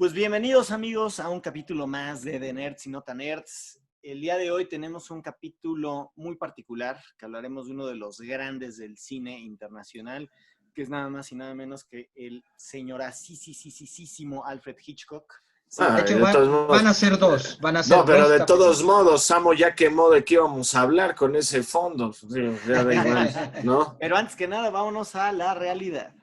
Pues bienvenidos amigos a un capítulo más de Nerds y Nota Nerds. El día de hoy tenemos un capítulo muy particular que hablaremos de uno de los grandes del cine internacional, que es nada más y nada menos que el señorasísimo Alfred Hitchcock. Sí, Ah, De hecho, de todos van modos. a ser dos, van a No, ser pero dos de todos capítulos. modos, Samo ya quemó de qué íbamos a hablar con ese fondo. Sí, ya da igual, ¿no? pero antes que nada vámonos a la realidad.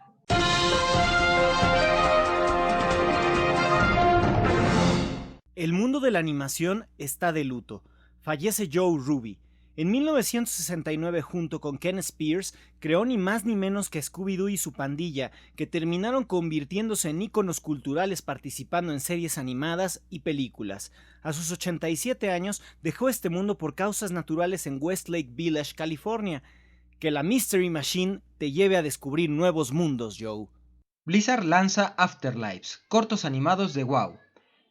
El mundo de la animación está de luto. Fallece Joe Ruby. En 1969, junto con Ken Spears, creó ni más ni menos que Scooby-Doo y su pandilla, que terminaron convirtiéndose en íconos culturales participando en series animadas y películas. A sus 87 años, dejó este mundo por causas naturales en Westlake Village, California. Que la Mystery Machine te lleve a descubrir nuevos mundos, Joe. Blizzard lanza Afterlives, cortos animados de WoW.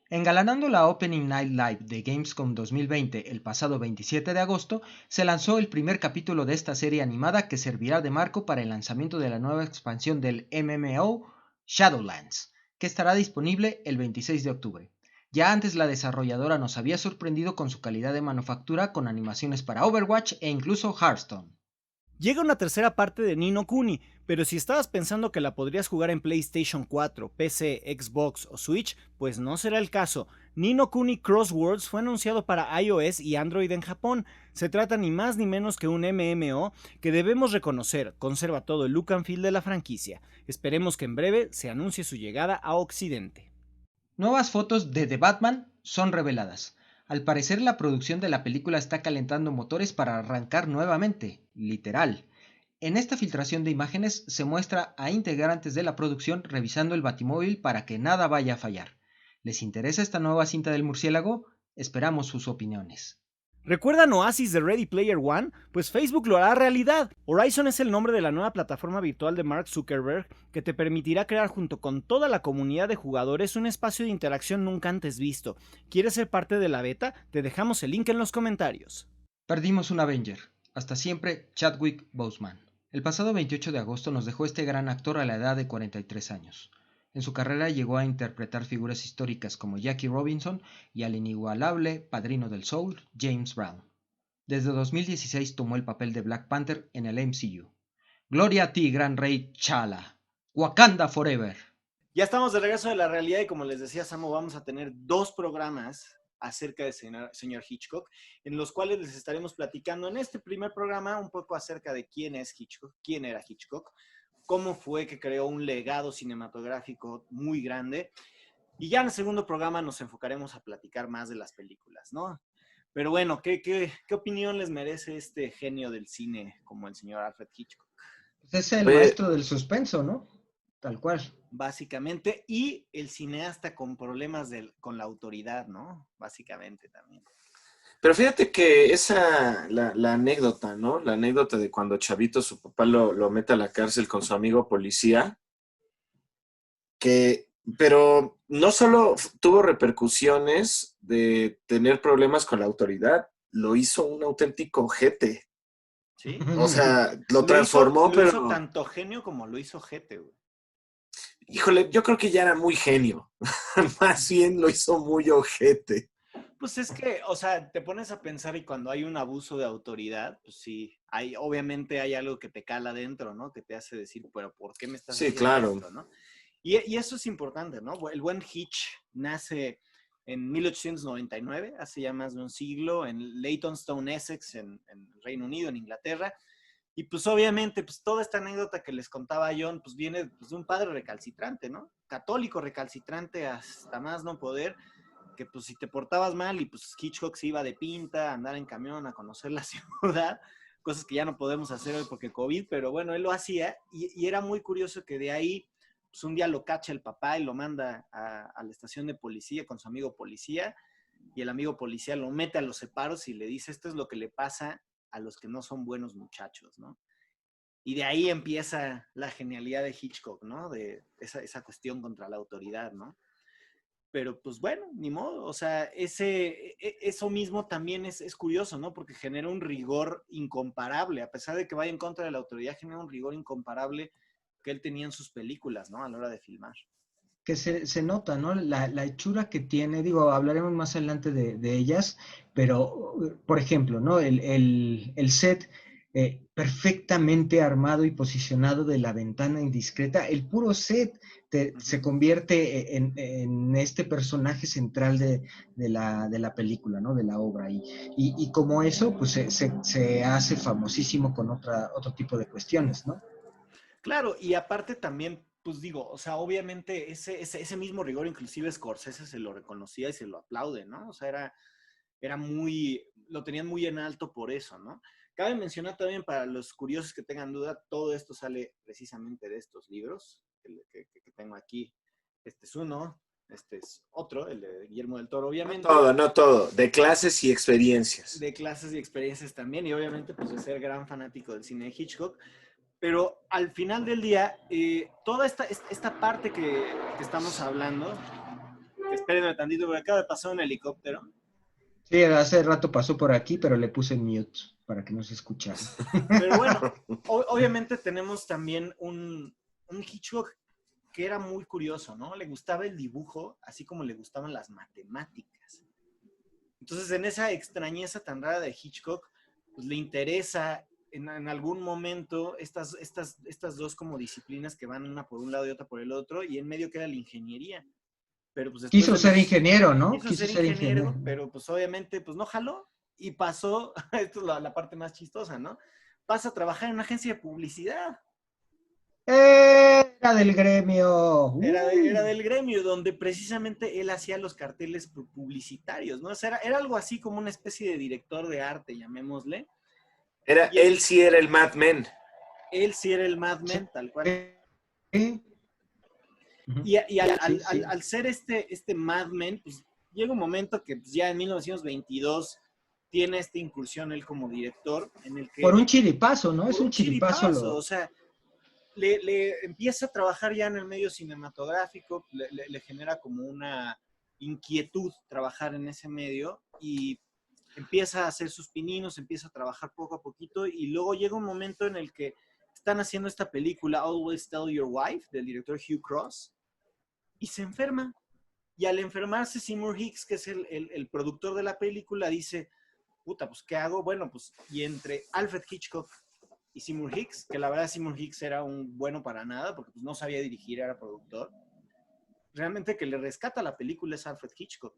Engalanando la Opening Night Live de Gamescom 2020 el pasado 27 de agosto, se lanzó el primer capítulo de esta serie animada que servirá de marco para el lanzamiento de la nueva expansión del MMO Shadowlands, que estará disponible el 26 de octubre. Ya antes la desarrolladora nos había sorprendido con su calidad de manufactura con animaciones para Overwatch e incluso Hearthstone. Llega una tercera parte de Ni no Kuni, pero si estabas pensando que la podrías jugar en PlayStation 4, PC, Xbox o Switch, pues no será el caso. Ni no Kuni Crosswords fue anunciado para iOS y Android en Japón. Se trata ni más ni menos que un MMO que debemos reconocer, conserva todo el look and feel de la franquicia. Esperemos que en breve se anuncie su llegada a Occidente. Nuevas fotos de The Batman son reveladas. Al parecer la producción de la película está calentando motores para arrancar nuevamente, literal. En esta filtración de imágenes se muestra a integrantes de la producción revisando el Batimóvil para que nada vaya a fallar. ¿Les interesa esta nueva cinta del murciélago? Esperamos sus opiniones. ¿Recuerdan Oasis de Ready Player One? Pues Facebook lo hará realidad. Horizon es el nombre de la nueva plataforma virtual de Mark Zuckerberg que te permitirá crear junto con toda la comunidad de jugadores un espacio de interacción nunca antes visto. ¿Quieres ser parte de la beta? Te dejamos el link en los comentarios. Perdimos un Avenger. Hasta siempre, Chadwick Boseman. El pasado 28 de agosto nos dejó este gran actor a la edad de 43 años. En su carrera llegó a interpretar figuras históricas como Jackie Robinson y al inigualable padrino del soul, James Brown. Desde 2016 tomó el papel de Black Panther en el MCU. Gloria a ti, gran rey T'Challa. Wakanda Forever. Ya estamos de regreso de la realidad y como les decía Samo, vamos a tener dos programas acerca de señor Hitchcock, en los cuales les estaremos platicando en este primer programa un poco acerca de quién es Hitchcock, quién era Hitchcock, cómo fue que creó un legado cinematográfico muy grande. Y ya en el segundo programa nos enfocaremos a platicar más de las películas, ¿no? Pero bueno, ¿qué opinión les merece este genio del cine como el señor Alfred Hitchcock? Pues es el Oye, maestro del suspenso, ¿no? Tal cual. Básicamente, y el cineasta con problemas con la autoridad, ¿no? Básicamente también. pero fíjate que la anécdota, ¿no? La anécdota de cuando Chavito, su papá lo mete a la cárcel con su amigo policía, pero no solo tuvo repercusiones de tener problemas con la autoridad, lo hizo un auténtico ojete. ¿Sí? O sea, lo Lo hizo, transformó, lo hizo pero, tanto genio como lo hizo Jete, güey. híjole, yo creo que ya era muy genio. Más bien lo hizo muy ojete. Pues es que, o sea, te pones a pensar y cuando hay un abuso de autoridad, pues sí, obviamente hay algo que te cala dentro, ¿no? Que te hace decir, pero ¿por qué me estás Sí, haciendo claro. esto, no? Y eso es importante, ¿no? El buen Hitch nace en 1899, hace ya más de un siglo, en Leytonstone, Essex, en Reino Unido, en Inglaterra. Y pues obviamente, pues toda esta anécdota que les contaba John, pues viene pues, de un padre recalcitrante, ¿no? Católico recalcitrante hasta más no poder, que pues si te portabas mal y pues Hitchcock se iba de pinta, a andar en camión, a conocer la ciudad, cosas que ya no podemos hacer hoy porque COVID, pero bueno, él lo hacía y era muy curioso que de ahí, pues un día lo cacha el papá y lo manda a la estación de policía con su amigo policía y el amigo policía lo mete a los separos y le dice, esto es lo que le pasa a los que no son buenos muchachos, ¿no? Y de ahí empieza la genialidad de Hitchcock, ¿no? De esa cuestión contra la autoridad, ¿no? Pero pues bueno, ni modo, o sea, eso mismo también es curioso, ¿no? Porque genera un rigor incomparable, a pesar de que vaya en contra de la autoridad, genera un rigor incomparable que él tenía en sus películas, ¿no? A la hora de filmar. que se nota, ¿no? La hechura que tiene, digo, hablaremos más adelante de ellas, pero, por ejemplo, ¿no? El set perfectamente armado y posicionado de la ventana indiscreta, el puro set se convierte en este personaje central de la película, ¿no? De la obra. Y como eso, pues se hace famosísimo con otro tipo de cuestiones, ¿no? Claro, y aparte también, pues digo, o sea, obviamente ese mismo rigor, inclusive Scorsese se lo reconocía y se lo aplaude, ¿no? O sea, era muy, lo tenían muy en alto por eso, ¿no? Cabe mencionar también para los curiosos que tengan duda, todo esto sale precisamente de estos libros que tengo aquí. Este es uno, este es otro, el de Guillermo del Toro, obviamente. No todo, de clases y experiencias. De clases y experiencias también, y obviamente pues de ser gran fanático del cine de Hitchcock. Pero al final del día, toda esta parte que estamos hablando, que espérenme tantito, porque acaba de pasar un helicóptero. Sí, hace rato pasó por aquí, pero le puse mute para que no se escuchara. Pero bueno, obviamente tenemos también un Hitchcock que era muy curioso, ¿no? Le gustaba el dibujo, así como le gustaban las matemáticas. Entonces, en esa extrañeza tan rara de Hitchcock, pues le interesa en algún momento estas dos como disciplinas que van una por un lado y otra por el otro, y en medio queda la ingeniería. Pero pues después Quiso ser ingeniero, ¿no? quiso ser ingeniero, pero pues obviamente pues no jaló y pasó, esto es la parte más chistosa, ¿no? Pasa a trabajar en una agencia de publicidad. Era del gremio. Era del gremio, donde precisamente él hacía los carteles publicitarios, ¿no? O sea, era algo así como una especie de director de arte, llamémosle. Él sí era el Mad Men. Él sí era el Mad Men, tal cual. Sí. Y al ser este Mad Men, pues llega un momento que pues, ya en 1922 tiene esta incursión él como director en el que... Por un chiripazo, ¿no? Es un chiripazo. O sea, le empieza a trabajar ya en el medio cinematográfico, le genera como una inquietud trabajar en ese medio y empieza a hacer sus pininos, empieza a trabajar poco a poquito y luego llega un momento en el que están haciendo esta película Always Tell Your Wife del director Hugh Cross y se enferma. Y al enfermarse Seymour Hicks, que es el productor de la película, dice, puta, pues ¿qué hago? Bueno, pues y entre Alfred Hitchcock y Seymour Hicks, que la verdad Seymour Hicks era un bueno para nada, porque pues, no sabía dirigir, era productor, realmente que le rescata la película es Alfred Hitchcock.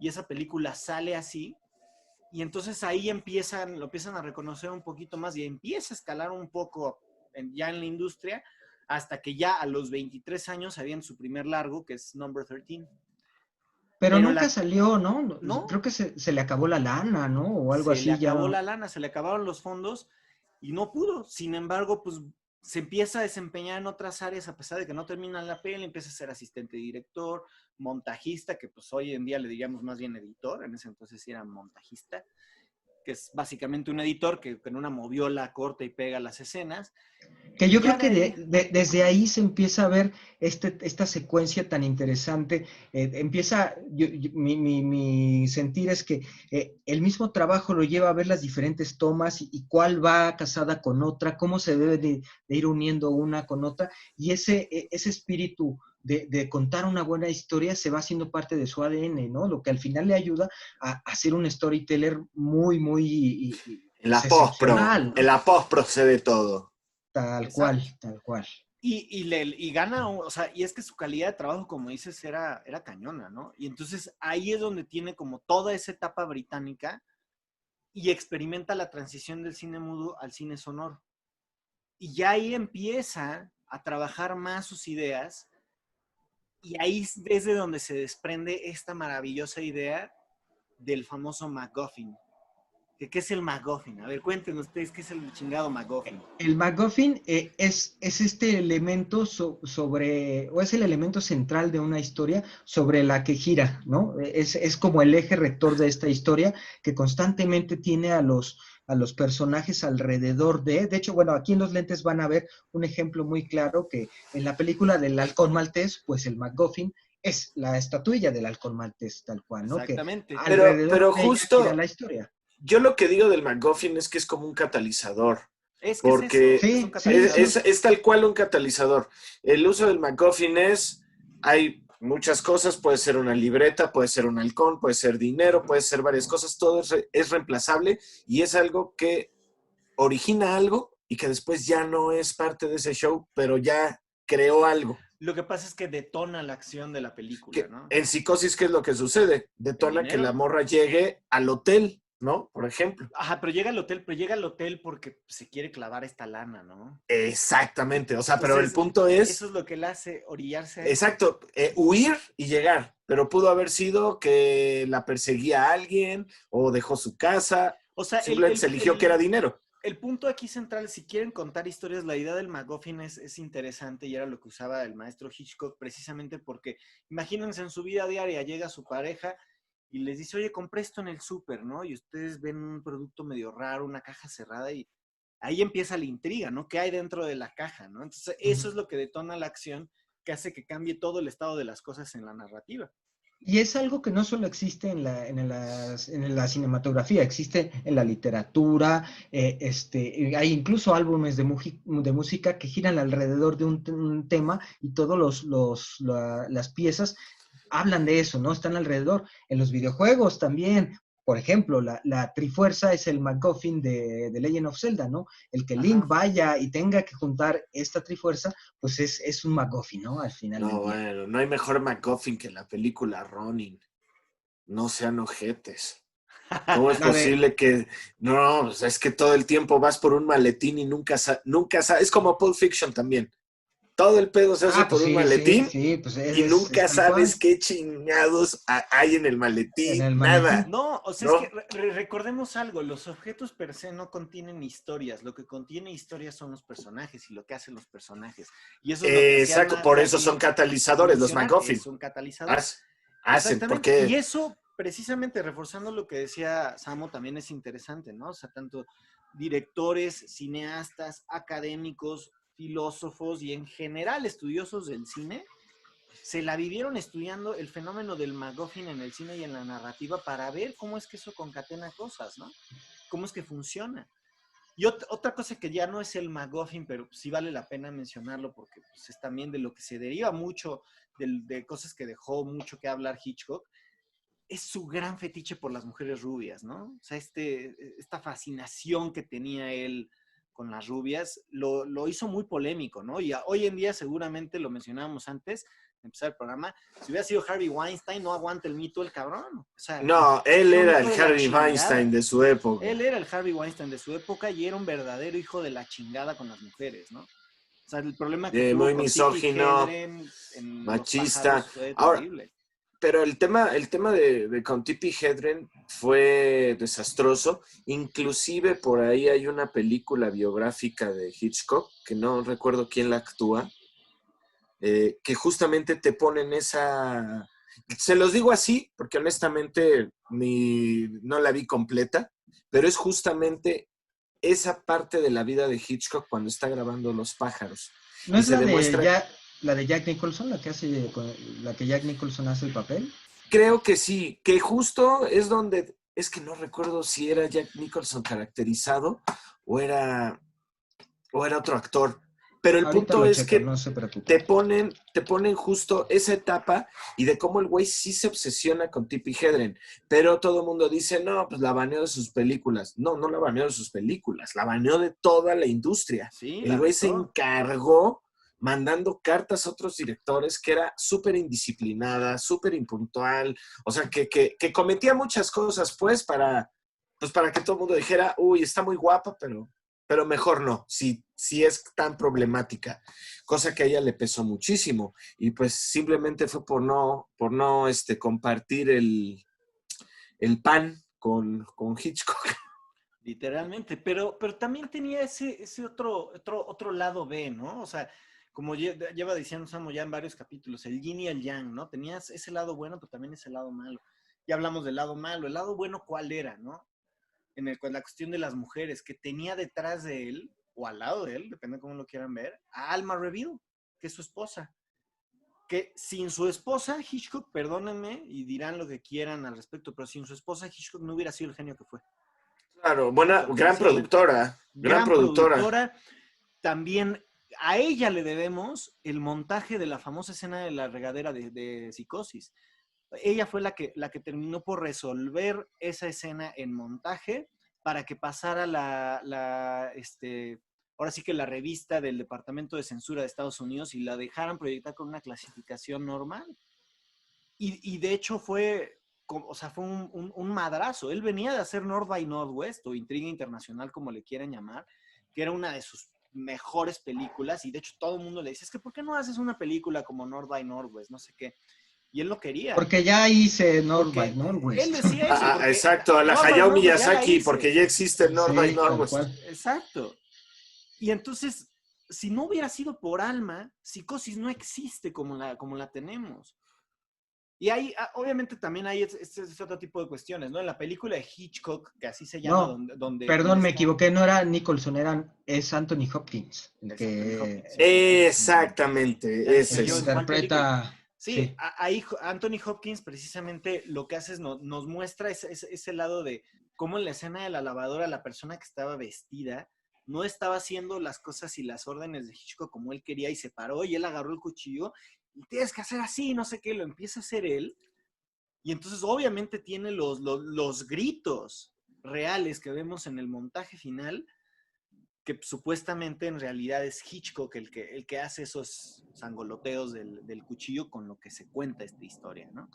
Y esa película sale así, y entonces ahí lo empiezan a reconocer un poquito más y empieza a escalar un poco ya en la industria, hasta que ya a los 23 años habían su primer largo, que es Number 13. Pero nunca salió, ¿no? ¿No? Creo que se le acabó la lana, ¿no? O algo así. Se le acabó la lana, se le acabaron los fondos y no pudo. Sin embargo, pues se empieza a desempeñar en otras áreas a pesar de que no termina la peli, empieza a ser asistente director, montajista, que pues hoy en día le diríamos más bien editor, en ese entonces sí era montajista, que es básicamente un editor que con una moviola corta y pega las escenas. Que yo creo que desde ahí se empieza a ver esta secuencia tan interesante. Mi sentir es que el mismo trabajo lo lleva a ver las diferentes tomas y cuál va casada con otra, cómo se debe de ir uniendo una con otra. Y ese espíritu de contar una buena historia se va haciendo parte de su ADN, ¿no? Lo que al final le ayuda a ser un storyteller muy, muy... En la post-pro se ve todo. Tal cual. Y gana, o sea, y es que su calidad de trabajo, como dices, era cañona, ¿no? Y entonces ahí es donde tiene como toda esa etapa británica y experimenta la transición del cine mudo al cine sonoro. Y ya ahí empieza a trabajar más sus ideas y ahí es desde donde se desprende esta maravillosa idea del famoso MacGuffin. ¿Qué es el MacGuffin? A ver, cuéntenos ustedes qué es el chingado MacGuffin. El MacGuffin es este elemento o es el elemento central de una historia sobre la que gira, ¿no? Es como el eje rector de esta historia que constantemente tiene a los personajes alrededor de hecho, bueno, aquí en los lentes van a ver un ejemplo muy claro que en la película del Halcón Maltés, pues el MacGuffin es la estatuilla del Halcón Maltés, tal cual, ¿no? Exactamente. Que pero justo gira la historia. Yo lo que digo del MacGuffin es que es como un catalizador. Porque es tal cual un catalizador. El uso del MacGuffin es hay muchas cosas, puede ser una libreta, puede ser un halcón, puede ser dinero, puede ser varias cosas, todo es reemplazable y es algo que origina algo y que después ya no es parte de ese show, pero ya creó algo. Lo que pasa es que detona la acción de la película, ¿no? En Psicosis, ¿qué es lo que sucede? Detona que la morra llegue al hotel, ¿no? Por ejemplo. Ajá, pero llega al hotel porque se quiere clavar esta lana, ¿no? Exactamente, o sea, Entonces, pero el punto es... Eso es lo que le hace orillarse a exacto, huir y llegar, pero pudo haber sido que la perseguía a alguien o dejó su casa, o sea, simplemente se eligió que era dinero. El punto aquí central, si quieren contar historias, la idea del MacGuffin es interesante y era lo que usaba el maestro Hitchcock precisamente porque, imagínense en su vida diaria, llega su pareja y les dice, oye, compré esto en el súper, ¿no? Y ustedes ven un producto medio raro, una caja cerrada y ahí empieza la intriga, ¿no? ¿Qué hay dentro de la caja, ¿no? Entonces, eso es lo que detona la acción que hace que cambie todo el estado de las cosas en la narrativa. Y es algo que no solo existe en la cinematografía, existe en la literatura, hay incluso álbumes de música que giran alrededor de un tema y todas las piezas hablan de eso, ¿no? Están alrededor. En los videojuegos también, por ejemplo, la Trifuerza es el MacGuffin de Legend of Zelda, ¿no? El que Link vaya y tenga que juntar esta Trifuerza, pues es un MacGuffin, ¿no? Al final del día. Bueno, no hay mejor MacGuffin que la película Ronin. No sean ojetes. ¿Cómo es posible que... no, es que todo el tiempo vas por un maletín y nunca sabes... es como Pulp Fiction también. Todo el pedo se hace por un maletín pues y nunca sabes qué chingados hay en el maletín, nada. No, o sea, ¿no? Es que recordemos algo, los objetos per se no contienen historias, lo que contiene historias son los personajes y lo que hacen los personajes. Y eso es lo que exacto, por eso son catalizadores, los MacGuffin. Son catalizadores. Hacen, porque... Y eso, precisamente, reforzando lo que decía Samo, también es interesante, ¿no? O sea, tanto directores, cineastas, académicos, filósofos y en general estudiosos del cine se la vivieron estudiando el fenómeno del MacGuffin en el cine y en la narrativa para ver cómo es que eso concatena cosas, ¿no? Cómo es que funciona. Y otra cosa que ya no es el MacGuffin, pero sí vale la pena mencionarlo porque pues, es también de lo que se deriva mucho, de cosas que dejó mucho que hablar Hitchcock, es su gran fetiche por las mujeres rubias, ¿no? O sea, esta fascinación que tenía él con las rubias lo hizo muy polémico, ¿no? Y hoy en día seguramente, lo mencionábamos antes de empezar el programa, si hubiera sido Harvey Weinstein, no aguanta el mito el cabrón. O sea, no, él era el Harvey Weinstein de su época. Él era el Harvey Weinstein de su época y era un verdadero hijo de la chingada con las mujeres, ¿no? O sea, el problema que tuvo muy con misógino, machista. Ahora, pero el tema de con Tippi Hedren fue desastroso. Inclusive por ahí hay una película biográfica de Hitchcock, que no recuerdo quién la actúa, que justamente te ponen esa... Se los digo así, porque honestamente no la vi completa, pero es justamente esa parte de la vida de Hitchcock cuando está grabando Los pájaros. ¿No es la de Jack Nicholson, la que Jack Nicholson hace el papel? Creo que sí, que justo es donde, es que no recuerdo si era Jack Nicholson caracterizado o era otro actor. Pero el punto es que no te ponen justo esa etapa y de cómo el güey sí se obsesiona con Tippi Hedren. Pero todo el mundo dice, no, pues la baneó de sus películas. No, no la baneó de sus películas, la baneó de toda la industria. Sí, el güey se encargó mandando cartas a otros directores que era súper indisciplinada, súper impuntual, o sea, que cometía muchas cosas, pues para que todo el mundo dijera, uy, está muy guapa, pero mejor no, si es tan problemática, cosa que a ella le pesó muchísimo, y pues simplemente fue por no compartir el pan con Hitchcock. Literalmente, pero también tenía ese otro lado B, ¿no? O sea, como lleva diciendo Samo ya en varios capítulos, el yin y el yang, ¿no? Tenías ese lado bueno, pero también ese lado malo. Ya hablamos del lado malo. El lado bueno, ¿cuál era, no? La cuestión de las mujeres, que tenía detrás de él, o al lado de él, depende de cómo lo quieran ver, a Alma Reville, que es su esposa. Que sin su esposa, Hitchcock, perdónenme, y dirán lo que quieran al respecto, pero sin su esposa, Hitchcock no hubiera sido el genio que fue. Claro, gran productora. También a ella le debemos el montaje de la famosa escena de la regadera de Psicosis. Ella fue la que terminó por resolver esa escena en montaje para que pasara ahora sí que la revista del Departamento de Censura de Estados Unidos y la dejaran proyectar con una clasificación normal. Y de hecho fue un madrazo. Él venía de hacer North by Northwest o Intriga Internacional, como le quieran llamar, que era una de sus mejores películas, y de hecho todo el mundo le dice, es que ¿por qué no haces una película como North by Northwest? No sé qué. Y él lo quería. Porque ya hice North by Northwest. Él decía eso. Exacto, a la Hayao Miyazaki, porque ya existe North by Northwest. Exacto. Y entonces, si no hubiera sido por Alma, Psicosis no existe como la tenemos. Y ahí, obviamente, también hay este otro tipo de cuestiones, ¿no? En la película de Hitchcock, que así se llama, perdón, me equivoqué, no era Nicholson, es Anthony Hopkins. Exactamente, ese es. Interpreta... Sí, ahí Anthony Hopkins precisamente lo que hace es nos muestra ese lado de cómo en la escena de la lavadora la persona que estaba vestida no estaba haciendo las cosas y las órdenes de Hitchcock como él quería y se paró y él agarró el cuchillo y tienes que hacer así, no sé qué, lo empieza a hacer él y entonces obviamente tiene los gritos reales que vemos en el montaje final que supuestamente en realidad es Hitchcock el que hace esos sangoloteos del cuchillo con lo que se cuenta esta historia, ¿no?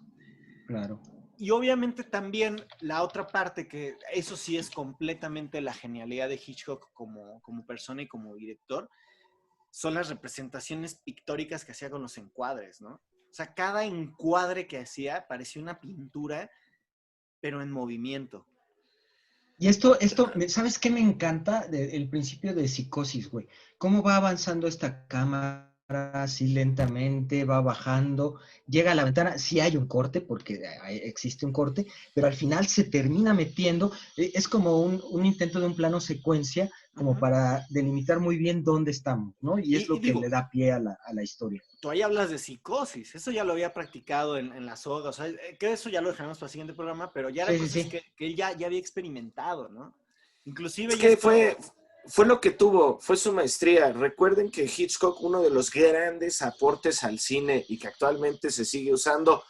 Claro. Y obviamente también la otra parte, que eso sí es completamente la genialidad de Hitchcock como persona y como director, son las representaciones pictóricas que hacía con los encuadres, ¿no? O sea, cada encuadre que hacía parecía una pintura, pero en movimiento. Y esto, ¿sabes qué me encanta? El principio de Psicosis, güey. Cómo va avanzando esta cámara así lentamente, va bajando, llega a la ventana, sí hay un corte, porque existe un corte, pero al final se termina metiendo, es como un intento de un plano secuencia, como para delimitar muy bien dónde estamos, ¿no? Y es lo que le da pie a la historia. Tú ahí hablas de Psicosis, eso ya lo había practicado en la soga, o sea, que eso ya lo dejamos para el siguiente programa, pero ya era cosas que él ya había experimentado, ¿no? Inclusive... Es que fue lo que tuvo, fue su maestría. Recuerden que Hitchcock, uno de los grandes aportes al cine y que actualmente se sigue usando,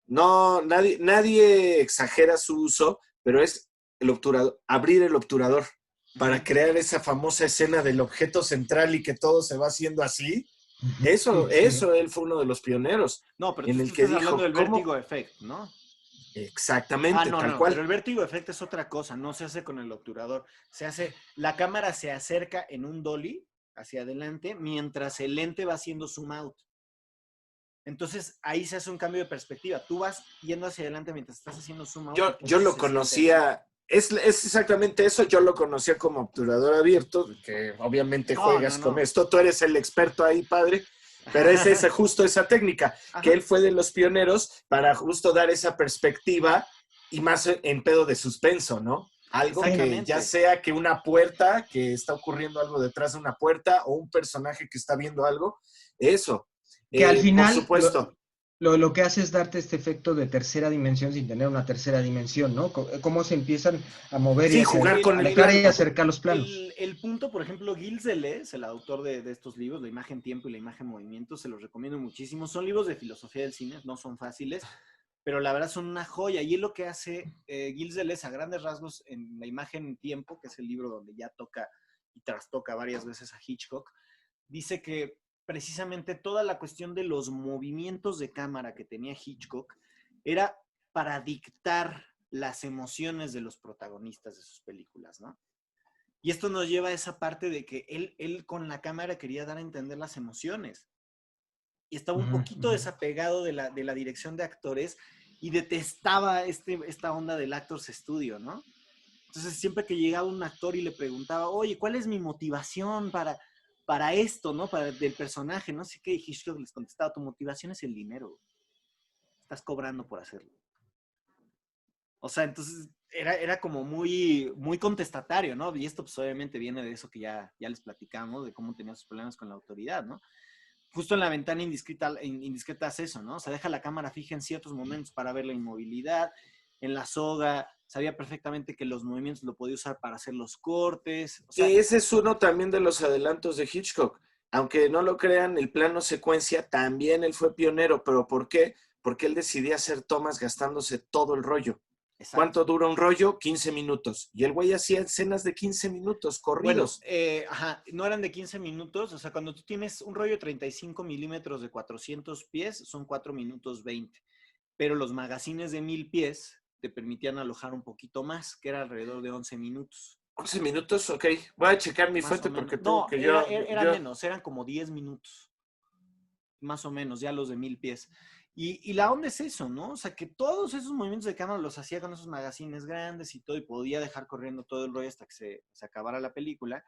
no, nadie exagera su uso, pero es el obturador, abrir el obturador para crear esa famosa escena del objeto central y que todo se va haciendo así. Eso, él fue uno de los pioneros. No, pero en tú el que estás dijo, hablando del vértigo effect, ¿no? Exactamente, tal cual. Pero el vértigo effect es otra cosa, no se hace con el obturador. La cámara se acerca en un dolly hacia adelante mientras el lente va haciendo zoom out. Entonces ahí se hace un cambio de perspectiva. Tú vas yendo hacia adelante mientras estás haciendo zoom out. Yo lo conocía, es exactamente eso, yo lo conocía como obturador abierto, que obviamente juegas con esto. Tú eres el experto ahí, padre. Pero es justo esa técnica, que él fue de los pioneros para justo dar esa perspectiva y más en pedo de suspenso, ¿no? Algo que ya sea que una puerta, que está ocurriendo algo detrás de una puerta o un personaje que está viendo algo, eso. Que al final, por supuesto. Lo que hace es darte este efecto de tercera dimensión sin tener una tercera dimensión, ¿no? Cómo se empiezan a mover y jugar con el plano y acercar los planos. El punto, por ejemplo, Gilles Deleuze, el autor de estos libros, La imagen tiempo y la imagen movimiento, se los recomiendo muchísimo. Son libros de filosofía del cine, no son fáciles, pero la verdad son una joya. Y es lo que hace Gilles Deleuze a grandes rasgos en La imagen tiempo, que es el libro donde ya toca y trastoca varias veces a Hitchcock. Dice que precisamente toda la cuestión de los movimientos de cámara que tenía Hitchcock era para dictar las emociones de los protagonistas de sus películas, ¿no? Y esto nos lleva a esa parte de que él con la cámara quería dar a entender las emociones. Y estaba un poquito desapegado de la dirección de actores y detestaba esta onda del Actors Studio, ¿no? Entonces siempre que llegaba un actor y le preguntaba, oye, ¿cuál es mi motivación para esto, ¿no? Del personaje, no sé qué, y Hitchcock les contestaba, tu motivación es el dinero. Estás cobrando por hacerlo. O sea, entonces era como muy, muy contestatario, ¿no? Y esto pues obviamente viene de eso que ya les platicamos, de cómo tenía sus problemas con la autoridad, ¿no? Justo en La ventana indiscreta hace eso, ¿no? O sea, deja la cámara fija en ciertos momentos para ver la inmovilidad. En La soga sabía perfectamente que los movimientos lo podía usar para hacer los cortes. O sea, ese es uno también de los adelantos de Hitchcock, aunque no lo crean, el plano secuencia también él fue pionero. ¿Pero por qué? Porque él decidía hacer tomas gastándose todo el rollo. Exacto. ¿Cuánto dura un rollo? 15 minutos. Y el güey hacía escenas de 15 minutos corridos. Bueno, no eran de 15 minutos. O sea, cuando tú tienes un rollo de 35 milímetros de 400 pies, son 4 minutos 20. Pero los magazines de 1000 pies te permitían alojar un poquito más, que era alrededor de 11 minutos. 11 minutos, ok. Voy a checar mi fuente porque tengo que yo... Era menos, eran como 10 minutos. Más o menos, ya los de 1000 pies. Y la onda es eso, ¿no? O sea, que todos esos movimientos de cámara los hacía con esos magazines grandes y todo, y podía dejar corriendo todo el rollo hasta que se acabara la película,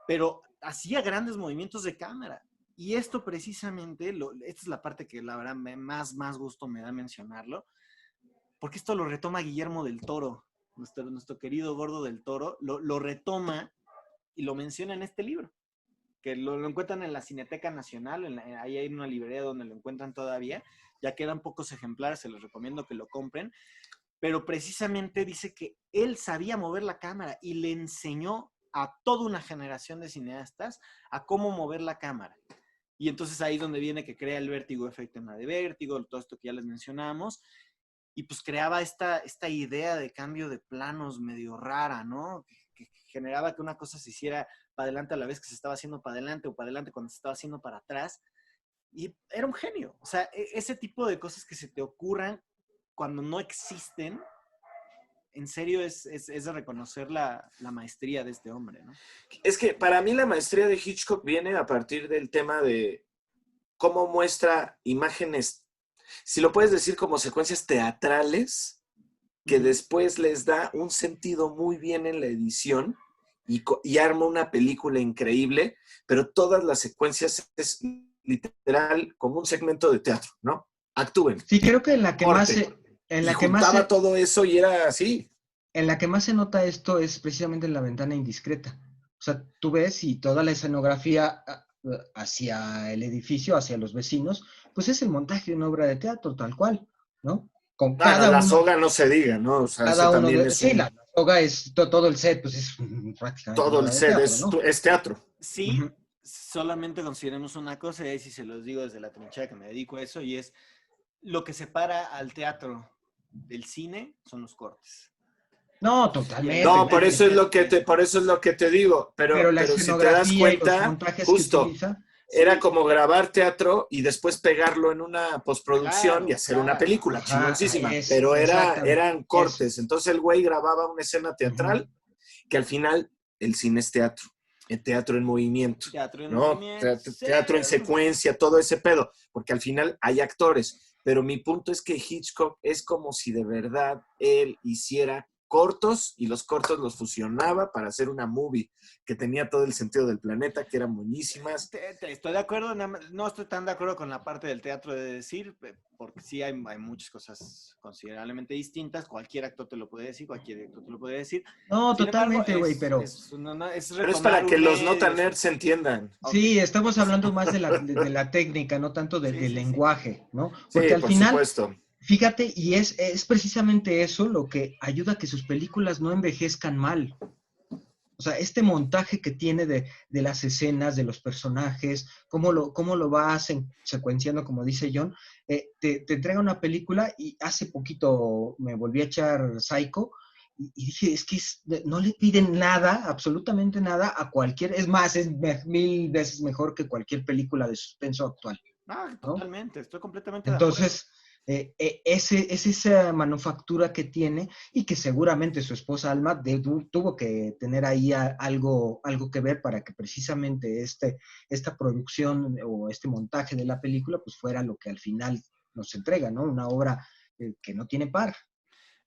pero hacía grandes movimientos de cámara. Y esto precisamente, esta es la parte que la verdad más gusto me da mencionarlo, porque esto lo retoma Guillermo del Toro, nuestro querido Gordo del Toro, lo retoma y lo menciona en este libro, que lo encuentran en la Cineteca Nacional, ahí hay una librería donde lo encuentran todavía, ya quedan pocos ejemplares, se los recomiendo que lo compren, pero precisamente dice que él sabía mover la cámara y le enseñó a toda una generación de cineastas a cómo mover la cámara. Y entonces ahí es donde viene que crea el Vértigo, efecto de Vértigo, todo esto que ya les mencionamos, y pues creaba esta idea de cambio de planos medio rara, ¿no? Que generaba que una cosa se hiciera para adelante a la vez que se estaba haciendo para adelante, o para adelante cuando se estaba haciendo para atrás. Y era un genio. O sea, ese tipo de cosas que se te ocurran cuando no existen, en serio es de reconocer la maestría de este hombre, ¿no? Es que para mí la maestría de Hitchcock viene a partir del tema de cómo muestra imágenes, si lo puedes decir como secuencias teatrales, que después les da un sentido muy bien en la edición y arma una película increíble, pero todas las secuencias es literal como un segmento de teatro, ¿no? Actúen. Sí, creo que en la que corte, más juntaba todo eso y era así. En la que más se nota esto es precisamente en La ventana indiscreta. O sea, tú ves y toda la escenografía hacia el edificio, hacia los vecinos, pues es el montaje de una obra de teatro, tal cual, ¿no? Con cada la soga no se diga, ¿no? O sea, cada uno también sí, la soga es todo el set, pues es prácticamente todo el set teatro, ¿no? Es teatro. Sí, solamente consideremos una cosa, y ahí sí se los digo desde la trinchera que me dedico a eso, y es lo que separa al teatro del cine son los cortes. No, totalmente. No, por eso es lo que te digo, pero si te das cuenta, justo era como grabar teatro y después pegarlo en una postproducción y hacer una película chingoncísima, pero eran cortes. Entonces el güey grababa una escena teatral que al final el cine es teatro. El teatro en movimiento, teatro en secuencia, todo ese pedo, porque al final hay actores. Pero mi punto es que Hitchcock es como si de verdad él hiciera cortos y los cortos los fusionaba para hacer una movie que tenía todo el sentido del planeta, que eran buenísimas. Estoy de acuerdo, no estoy tan de acuerdo con la parte del teatro de decir, porque sí hay muchas cosas considerablemente distintas, cualquier actor te lo puede decir, cualquier actor te lo puede decir. No, sin totalmente, güey, pero es para que los no tan nerds se entiendan. Sí, estamos hablando más de la técnica, no tanto del lenguaje, ¿no? Porque al final, supuesto. Fíjate, y es precisamente eso lo que ayuda a que sus películas no envejezcan mal. O sea, este montaje que tiene de las escenas, de los personajes, cómo lo va secuenciando, como dice John, te entrega una película, y hace poquito me volví a echar Psycho, y dije, es que no le piden nada, absolutamente nada, a cualquier, es más, es 1000 veces mejor que cualquier película de suspenso actual. ¿no? Totalmente, estoy completamente Entonces, es esa manufactura que tiene, y que seguramente su esposa Alma tuvo que tener ahí algo que ver para que precisamente esta producción o este montaje de la película pues fuera lo que al final nos entrega, ¿no? Una obra que no tiene par.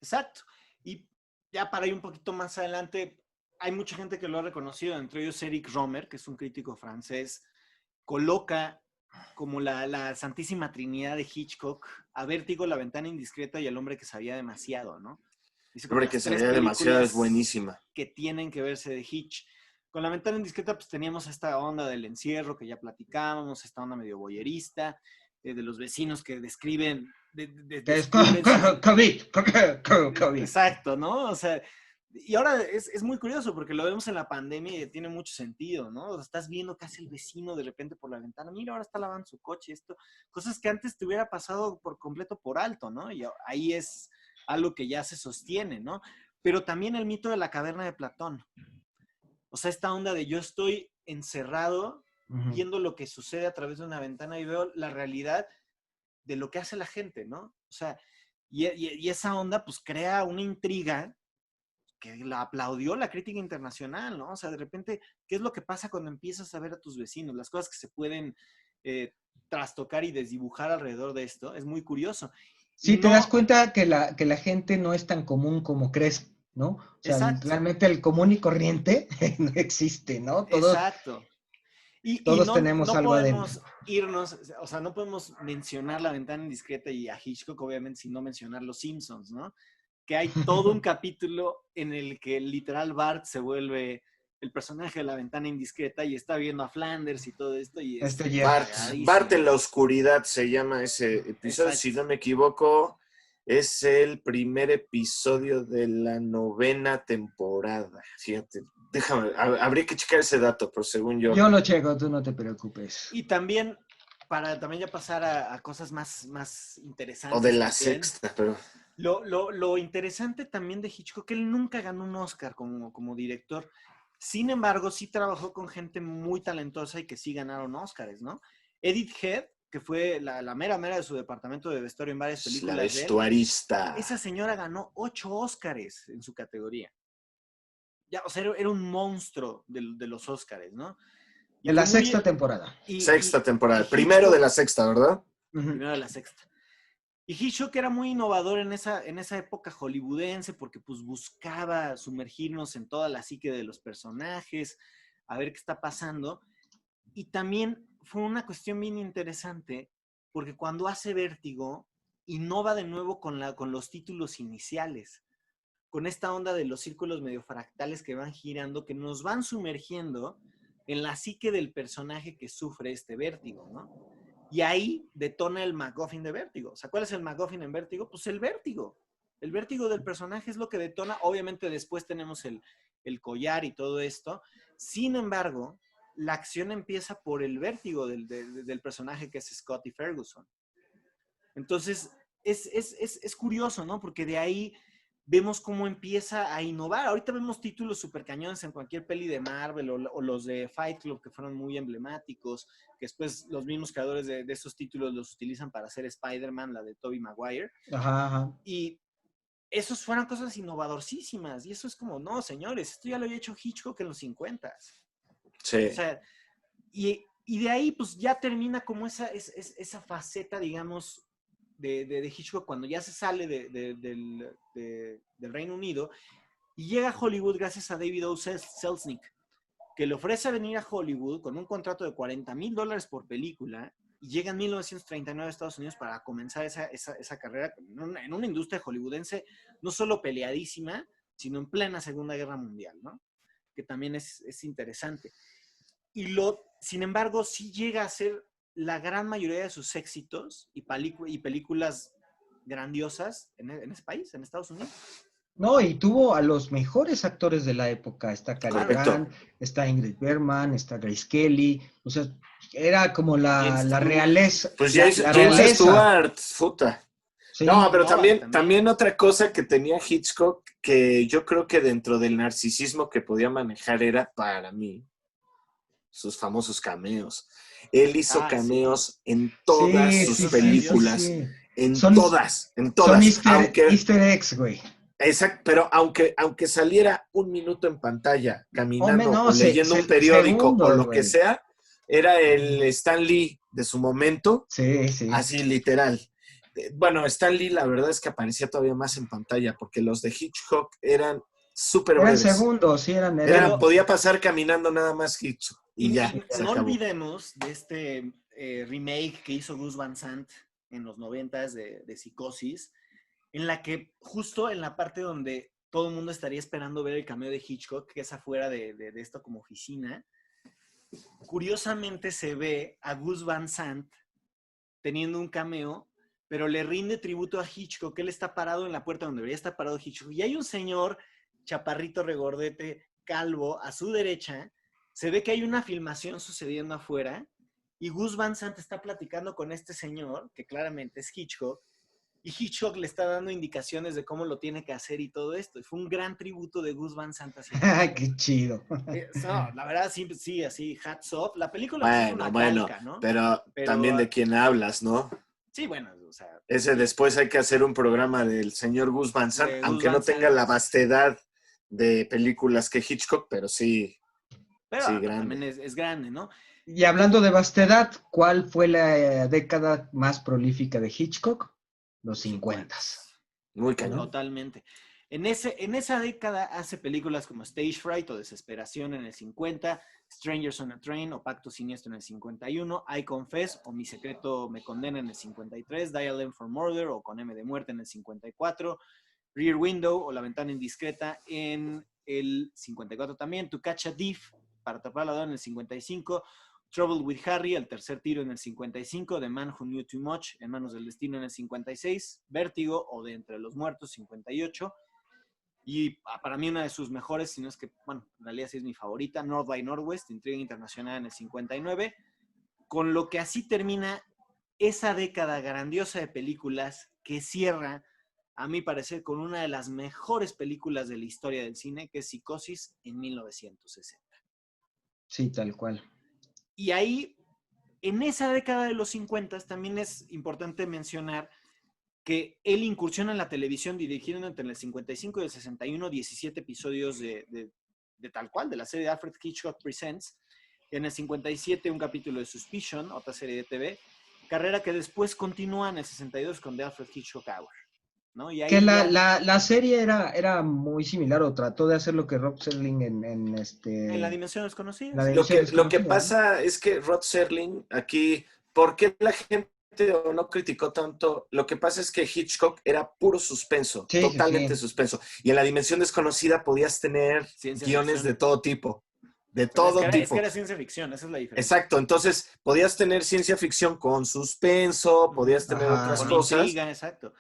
Exacto. Y ya para ir un poquito más adelante, hay mucha gente que lo ha reconocido, entre ellos Eric Romer, que es un crítico francés, coloca como la santísima trinidad de Hitchcock a Vértigo, La ventana indiscreta y El hombre que sabía demasiado, ¿no? Dice, el hombre que sabía demasiado es buenísima. Que tienen que verse de Hitch. Con La ventana indiscreta pues teníamos esta onda del encierro que ya platicábamos, esta onda medio voyerista, de los vecinos que describen... COVID. Exacto, ¿no? O sea, Y ahora es muy curioso porque lo vemos en la pandemia y tiene mucho sentido, ¿no? O sea, estás viendo casi el vecino de repente por la ventana, mira, ahora está lavando su coche, esto, cosas que antes te hubiera pasado por completo por alto, ¿no? Y ahí es algo que ya se sostiene, ¿no? Pero también el mito de la caverna de Platón. O sea, esta onda de yo estoy encerrado viendo lo que sucede a través de una ventana y veo la realidad de lo que hace la gente, ¿no? O sea, y esa onda pues crea una intriga que la aplaudió la crítica internacional, ¿no? O sea, de repente, ¿qué es lo que pasa cuando empiezas a ver a tus vecinos? Las cosas que se pueden trastocar y desdibujar alrededor de esto, es muy curioso. Sí, te das cuenta que la gente no es tan común como crees, ¿no? O sea, exacto. realmente el común y corriente no existe, ¿no? Exacto. Todos tenemos algo adentro. No podemos irnos, o sea, no podemos mencionar La Ventana Indiscreta y a Hitchcock, obviamente, sin no mencionar Los Simpsons, ¿no? Que hay todo un capítulo en el que literal Bart se vuelve el personaje de La Ventana Indiscreta y está viendo a Flanders y todo esto. Y es Bart en la oscuridad se llama ese episodio. Exacto. Si no me equivoco, es el primer episodio de la 9ª temporada. Fíjate, déjame, habría que checar ese dato, pero según yo. Yo lo checo, tú no te preocupes. Y también, para también ya pasar a cosas más interesantes. O de la sexta, pero... Lo interesante también de Hitchcock, él nunca ganó un Oscar como director. Sin embargo, sí trabajó con gente muy talentosa y que sí ganaron Oscars, ¿no? Edith Head, que fue la mera de su departamento de vestuario en varias películas. La vestuarista. Esa señora ganó 8 Oscars en su categoría. Ya, o sea, era un monstruo de los Oscars, ¿no? Y en la sexta temporada. Sexta temporada. Primero de la sexta, ¿verdad? Primero de la sexta. Y Hitchcock era muy innovador en esa época hollywoodense porque pues buscaba sumergirnos en toda la psique de los personajes, a ver qué está pasando. Y también fue una cuestión bien interesante porque cuando hace Vértigo, innova de nuevo con los títulos iniciales, con esta onda de los círculos medio fractales que van girando, que nos van sumergiendo en la psique del personaje que sufre este vértigo, ¿no? Y ahí detona el MacGuffin de Vértigo. O sea, ¿cuál es el MacGuffin en Vértigo? Pues el vértigo. El vértigo del personaje es lo que detona. Obviamente después tenemos el collar y todo esto. Sin embargo, la acción empieza por el vértigo del personaje que es Scotty Ferguson. Entonces, es curioso, ¿no? Porque de ahí vemos cómo empieza a innovar. Ahorita vemos títulos súper cañones en cualquier peli de Marvel o los de Fight Club que fueron muy emblemáticos, que después los mismos creadores de esos títulos los utilizan para hacer Spider-Man, la de Tobey Maguire. Ajá. Y esos fueron cosas innovadorcísimas. Y eso es como, no, señores, esto ya lo había hecho Hitchcock en los 50. Sí. O sea, y de ahí pues ya termina como esa faceta, digamos, de Hitchcock cuando ya se sale del Reino Unido y llega a Hollywood gracias a David O. Selznick, que le ofrece venir a Hollywood con un contrato de $40,000 por película y llega en 1939 a Estados Unidos para comenzar esa carrera en una industria hollywoodense no solo peleadísima, sino en plena Segunda Guerra Mundial, ¿no? Que también es interesante. Sin embargo, sí llega a ser la gran mayoría de sus éxitos y películas grandiosas en ese país, en Estados Unidos. No, y tuvo a los mejores actores de la época. Está Cary Grant, está Ingrid Bergman, está Grace Kelly. O sea, era como la realeza. Pues James Stewart, puta. Sí, no, pero también otra cosa que tenía Hitchcock, que yo creo que dentro del narcisismo que podía manejar era, para mí, sus famosos cameos. Él hizo cameos en todas sus películas. Sí. En todas. Son Easter eggs, güey. Exacto, pero aunque saliera un minuto en pantalla, caminando o leyendo un periódico o lo que sea, era el Stan Lee de su momento. Sí. Así, literal. Bueno, Stan Lee, la verdad es que aparecía todavía más en pantalla, porque los de Hitchcock eran súper breves. Eran segundos, sí, podía pasar caminando nada más Hitchcock. Y ya. No olvidemos de este remake que hizo Gus Van Sant en los 90s de Psicosis, en la que justo en la parte donde todo el mundo estaría esperando ver el cameo de Hitchcock, que es afuera de esto como oficina, curiosamente se ve a Gus Van Sant teniendo un cameo, pero le rinde tributo a Hitchcock. Él está parado en la puerta donde debería estar parado Hitchcock, y hay un señor chaparrito, regordete, calvo, a su derecha, se ve que hay una filmación sucediendo afuera y Gus Van Sant está platicando con este señor, que claramente es Hitchcock, y Hitchcock le está dando indicaciones de cómo lo tiene que hacer y todo esto. Y fue un gran tributo de Gus Van Sant. ¡Qué chido! No, la verdad, sí, así, hats off. La película es una calca, ¿no? Pero también de quién hablas, ¿no? Sí, bueno, o sea... Ese después hay que hacer un programa del señor Gus Van Sant, aunque no tenga la vastedad de películas que Hitchcock, pero sí, pero sí, grande. También es grande, ¿no? Y hablando de vastedad, ¿cuál fue la década más prolífica de Hitchcock? Los 50. Muy cañón. Totalmente. En esa década hace películas como Stage Fright o Desesperación en el 50, Strangers on a Train o Pacto Siniestro en el 51, I Confess o Mi Secreto Me Condena en el 53, Dial M for Murder o Con M de Muerte en el 54, Rear Window o La Ventana Indiscreta en el 54 también, To Catch a Thief, Para Atrapar a Ladrón en el 55, Trouble with Harry, El Tercer Tiro en el 55, The Man Who Knew Too Much, En Manos del Destino en el 56, Vértigo o De Entre los Muertos 58, y para mí una de sus mejores, si no es que, bueno, en realidad sí es mi favorita, North by Northwest, Intriga Internacional en el 59, con lo que así termina esa década grandiosa de películas que cierra, a mi parecer, con una de las mejores películas de la historia del cine, que es Psicosis en 1960. Sí, tal cual. Y ahí, en esa década de los 50, también es importante mencionar que él incursiona en la televisión dirigiendo entre el 55 y el 61 17 episodios de tal cual, de la serie de Alfred Hitchcock Presents. En el 57 un capítulo de Suspicion, otra serie de TV, carrera que después continúa en el 62 con The Alfred Hitchcock Hour, ¿no? Y ahí que la serie era muy similar, o trató de hacer lo que Rod Serling en La Dimensión Desconocida. Lo que pasa es que Rod Serling aquí, ¿por qué la gente no criticó tanto? Lo que pasa es que Hitchcock era puro suspenso, totalmente suspenso. Y en La Dimensión Desconocida podías tener guiones de todo tipo. De todo tipo. Es que era ciencia ficción, esa es la diferencia. Exacto, entonces podías tener ciencia ficción con suspenso, podías tener otras cosas. Intriga, exacto.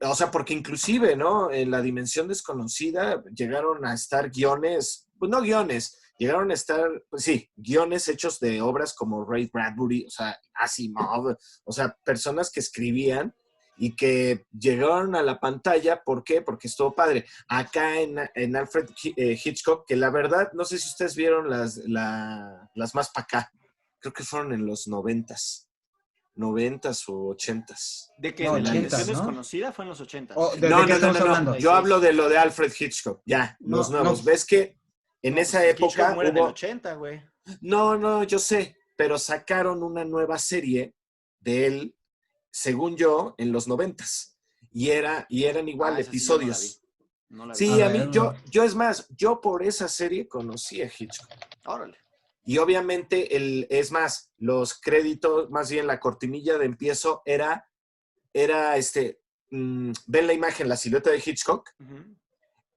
O sea, porque inclusive, ¿no? En La Dimensión Desconocida llegaron a estar guiones, pues no guiones, llegaron a estar, pues sí, guiones hechos de obras como Ray Bradbury, o sea, Asimov, o sea, personas que escribían y que llegaron a la pantalla. ¿Por qué? Porque estuvo padre. Acá en Alfred Hitchcock, que la verdad, no sé si ustedes vieron las más para acá, creo que fueron en los 90s o 80s. ¿De qué? No, ¿de La Dimensión Desconocida? Fue en los 80s. No. Yo hablo de lo de Alfred Hitchcock, ya, los nuevos. ¿Ves que en esa época hubo... en el 80, güey. No, yo sé, pero sacaron una nueva serie de él, según yo, en los 90s. Y eran igual episodios. Sí, no la vi. Sí, a mí, yo es más, yo por esa serie conocí a Hitchcock. Órale. Y obviamente, es más, los créditos, más bien la cortinilla de empiezo era ven la imagen, la silueta de Hitchcock,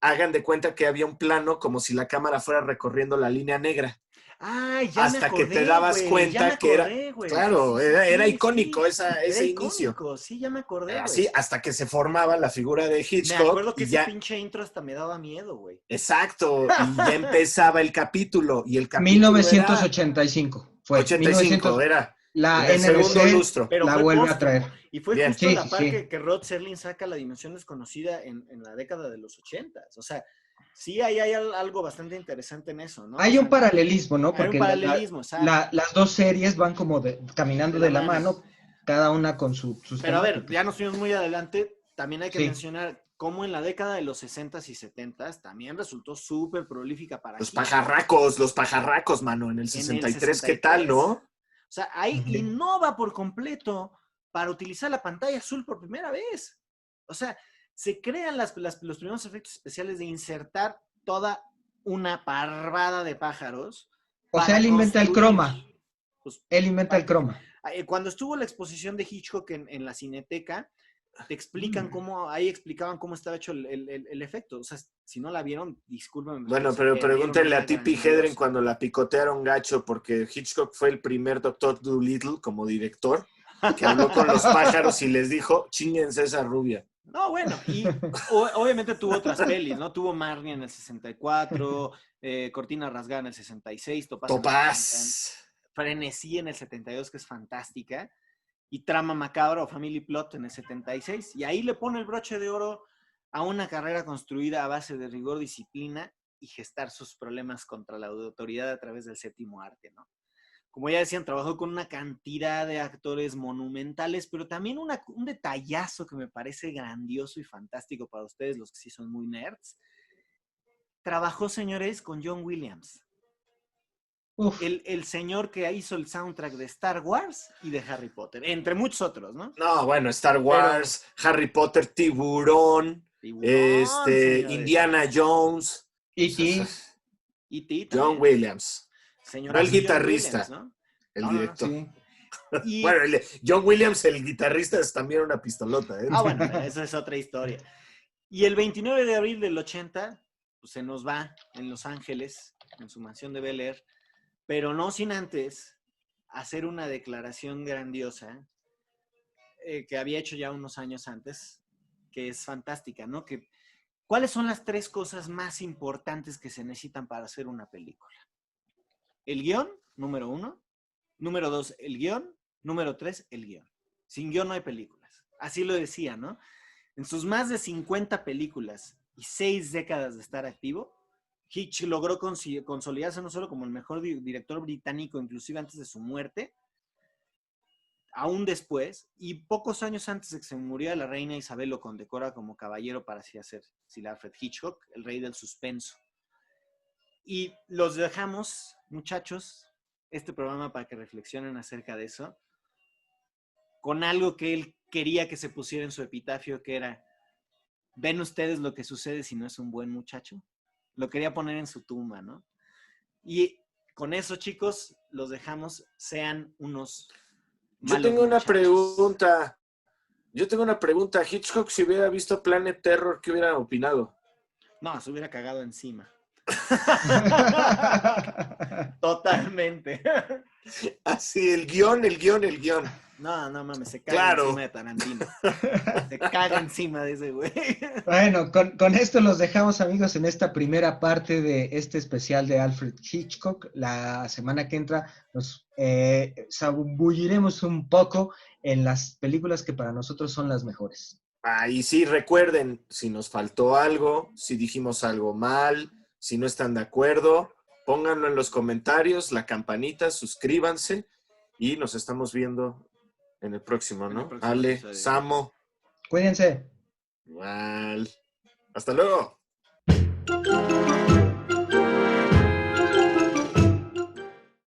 hagan de cuenta que había un plano como si la cámara fuera recorriendo la línea negra. Ay, ya hasta me acordé, que te dabas cuenta que era, claro, era icónico ese inicio. Sí, ya me acordé, güey. Sí, hasta que se formaba la figura de Hitchcock. Me acuerdo que ese pinche intro hasta me daba miedo, güey. Exacto, y ya empezaba el capítulo, y el capítulo 1985 fue. 85 era. El segundo lustro. Pero la vuelve a traer. Y fue justo la par que Rod Serling saca La Dimensión Desconocida en la década de los 80s. O sea, sí hay algo bastante interesante en eso, ¿no? Hay un paralelismo, ¿no? Porque un paralelismo, las dos series van como caminando de la mano, cada una con sus Pero a ver, ya nos fuimos muy adelante. También hay que mencionar cómo en la década de los 60s y 70s también resultó súper prolífica para los pajarracos, mano, en el 63, ¿qué tal, no? O sea, ahí innova por completo para utilizar la pantalla azul por primera vez. O sea, se crean los primeros efectos especiales de insertar toda una parvada de pájaros. O sea, él inventa el croma. Él inventa el croma. Cuando estuvo la exposición de Hitchcock en la Cineteca, te explican ahí explicaban cómo estaba hecho el efecto. O sea, si no la vieron, discúlpenme. Bueno, pero pregúntenle a Tippi Hedren cuando la picotearon gacho, porque Hitchcock fue el primer Dr. Dolittle como director, que habló con los pájaros y les dijo, chínguense esa rubia. No, bueno, y obviamente tuvo otras pelis, ¿no? Tuvo Marnie en el 64, Cortina Rasgada en el 66, Topaz. Frenesí en el 72, que es fantástica, y Trama Macabra o Family Plot en el 76. Y ahí le pone el broche de oro a una carrera construida a base de rigor, disciplina y gestar sus problemas contra la autoridad a través del séptimo arte, ¿no? Como ya decían, trabajó con una cantidad de actores monumentales, pero también un detallazo que me parece grandioso y fantástico para ustedes, los que sí son muy nerds. Trabajó, señores, con John Williams. El señor que hizo el soundtrack de Star Wars y de Harry Potter, entre muchos otros, ¿no? No, bueno, Star Wars, Harry Potter, Tiburón, Indiana Jones. E.T. John Williams. Señor, no el guitarrista, Williams, ¿no? El director. Sí. Y... Bueno, John Williams, el guitarrista, es también una pistolota, ¿eh? Bueno, esa es otra historia. Y el 29 de abril del 80, pues se nos va en Los Ángeles, en su mansión de Bel Air, pero no sin antes hacer una declaración grandiosa que había hecho ya unos años antes, que es fantástica, ¿no? ¿Cuáles son las 3 cosas más importantes que se necesitan para hacer una película? El guión, número 1. Número 2, el guión. Número 3, el guión. Sin guión no hay películas. Así lo decía, ¿no? En sus más de 50 películas y 6 décadas de estar activo, Hitch logró consolidarse no solo como el mejor director británico, inclusive antes de su muerte, aún después, y pocos años antes de que se muriera, la reina Isabel lo condecora como caballero para así hacer Sir Alfred Hitchcock, el rey del suspenso. Y los dejamos, muchachos, este programa para que reflexionen acerca de eso, con algo que él quería que se pusiera en su epitafio, que era: ¿ven ustedes lo que sucede si no es un buen muchacho? Lo quería poner en su tumba, ¿no? Y con eso, chicos, los dejamos, sean unos malos Yo tengo una muchachos. pregunta. Hitchcock, si hubiera visto Planet Terror, ¿qué hubiera opinado? No, se hubiera cagado encima. Totalmente. Así, el guión. No mames, se caga encima de Tarantino. Se caga encima de ese güey. Bueno, con esto los dejamos, amigos, en esta primera parte de este especial de Alfred Hitchcock. La semana que entra nos zambulliremos un poco en las películas que para nosotros son las mejores. Y sí, recuerden, si nos faltó algo, si dijimos algo mal, si no están de acuerdo, pónganlo en los comentarios, la campanita, suscríbanse y nos estamos viendo en el próximo, ¿no? Ale, episodio. Samo. Cuídense. Igual. Hasta luego.